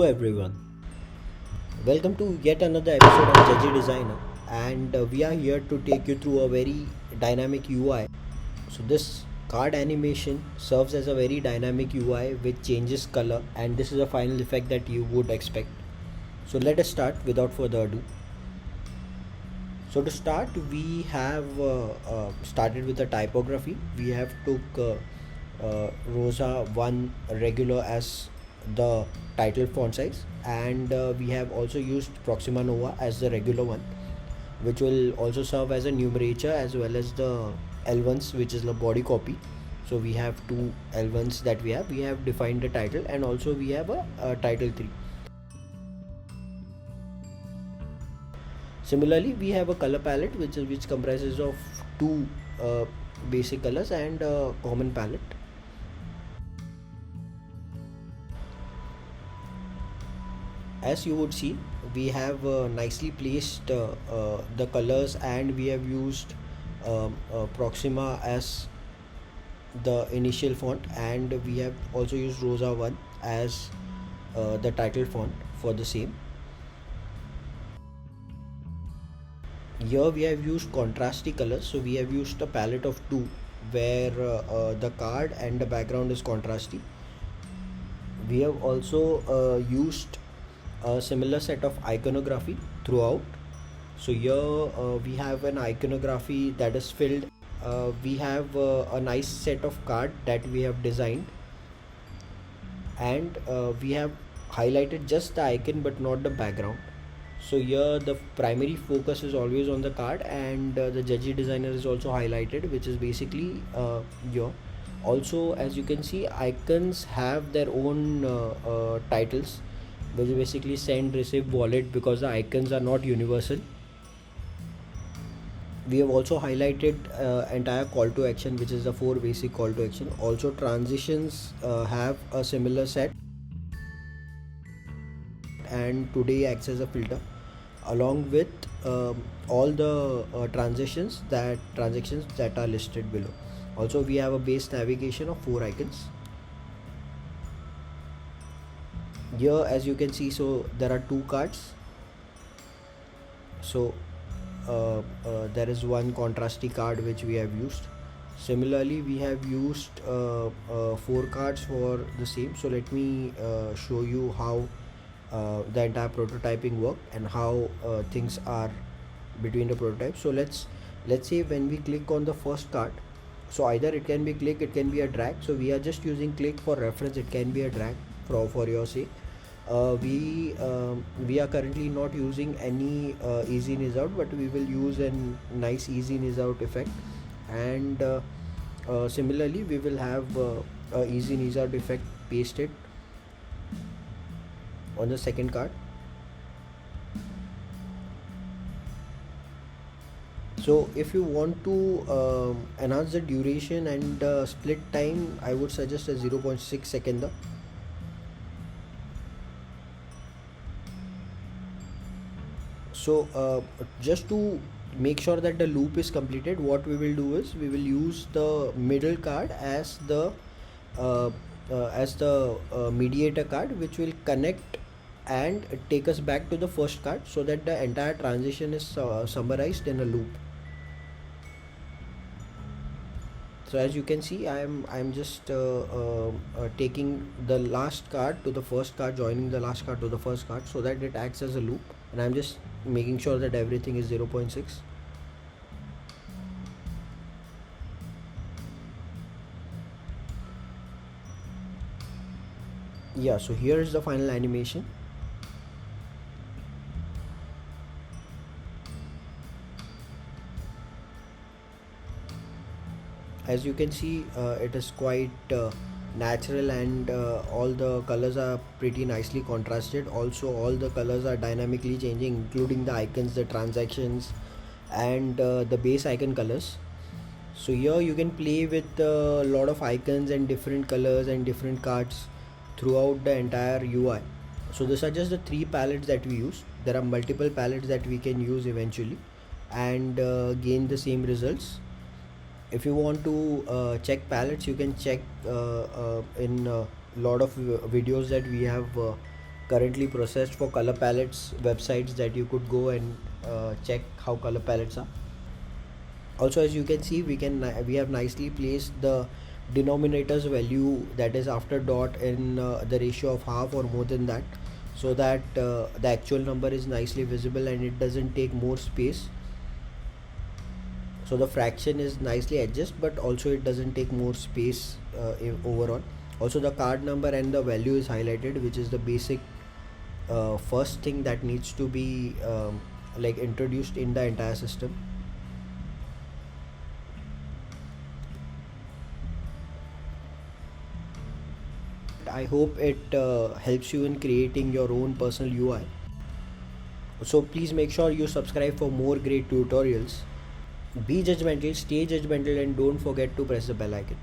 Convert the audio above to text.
everyone, welcome to yet another episode of Judgy Designer, and we are here to take you through a very dynamic UI. So this card animation serves as a very dynamic UI which changes color, and this is a final effect that you would expect. So let us start without further ado. So to start, we have started with the typography. We have took Rosa 1 regular as the title font size, and we have also used Proxima Nova as the regular one, which will also serve as a numerator as well as the L1s, which is the body copy. So we have two L1s that we have defined the title, and also we have a title 3. Similarly, we have a color palette which comprises of two basic colors and a common palette. As you would see, we have nicely placed the colors, and we have used Proxima as the initial font, and we have also used Rosa 1 as the title font for the same. Here we have used contrasty colors, so we have used a palette of two where the card and the background is contrasty. We have also used a similar set of iconography throughout. So here we have an iconography that is filled. We have a nice set of card that we have designed, and we have highlighted just the icon but not the background. So here the primary focus is always on the card, and the Judgy Designer is also highlighted, which is basically here. Also, as you can see, icons have their own titles, which is basically send, receive, wallet, because the icons are not universal. We have also highlighted entire call to action, which is the four basic call to action. Also, transitions have a similar set, and today acts as a filter along with all the transactions that are listed below. Also, we have a base navigation of four icons. Here, as you can see, so there are two cards. So there is one contrasty card which we have used. Similarly, we have used four cards for the same. So let me show you how the entire prototyping work and how things are between the prototypes. So let's say when we click on the first card, so either it can be click, it can be a drag. So we are just using click for reference. It can be a drag for your sake. We are currently not using any easy in ease out, but we will use a nice easy in ease out effect, and similarly we will have a easy in ease out effect pasted on the second card. So if you want to enhance the duration and split time, I would suggest a 0.6 second. So just to make sure that the loop is completed, what we will do is we will use the middle card as the mediator card, which will connect and take us back to the first card, so that the entire transition is summarized in a loop. So as you can see, I'm just taking the last card to the first card, joining the last card to the first card, so that it acts as a loop, and I'm just making sure that everything is 0.6. Yeah, so here is the final animation. As you can see, it is quite natural, and all the colors are pretty nicely contrasted. Also, all the colors are dynamically changing, including the icons, the transactions, and the base icon colors. So here you can play with a lot of icons and different colors and different cards throughout the entire UI. So these are just the three palettes that we use. There are multiple palettes that we can use eventually and gain the same results. If you want to check palettes, you can check in a lot of videos that we have currently processed for color palettes websites that you could go and check how color palettes are. Also, as you can see, we have nicely placed the denominator's value, that is after dot, in the ratio of half or more than that, so that the actual number is nicely visible and it doesn't take more space. So the fraction is nicely adjusted, but also it doesn't take more space overall. Also, the card number and the value is highlighted, which is the basic first thing that needs to be like introduced in the entire system. I hope it helps you in creating your own personal UI. So please make sure you subscribe for more great tutorials. Be judgmental, stay judgmental, and don't forget to press the bell icon.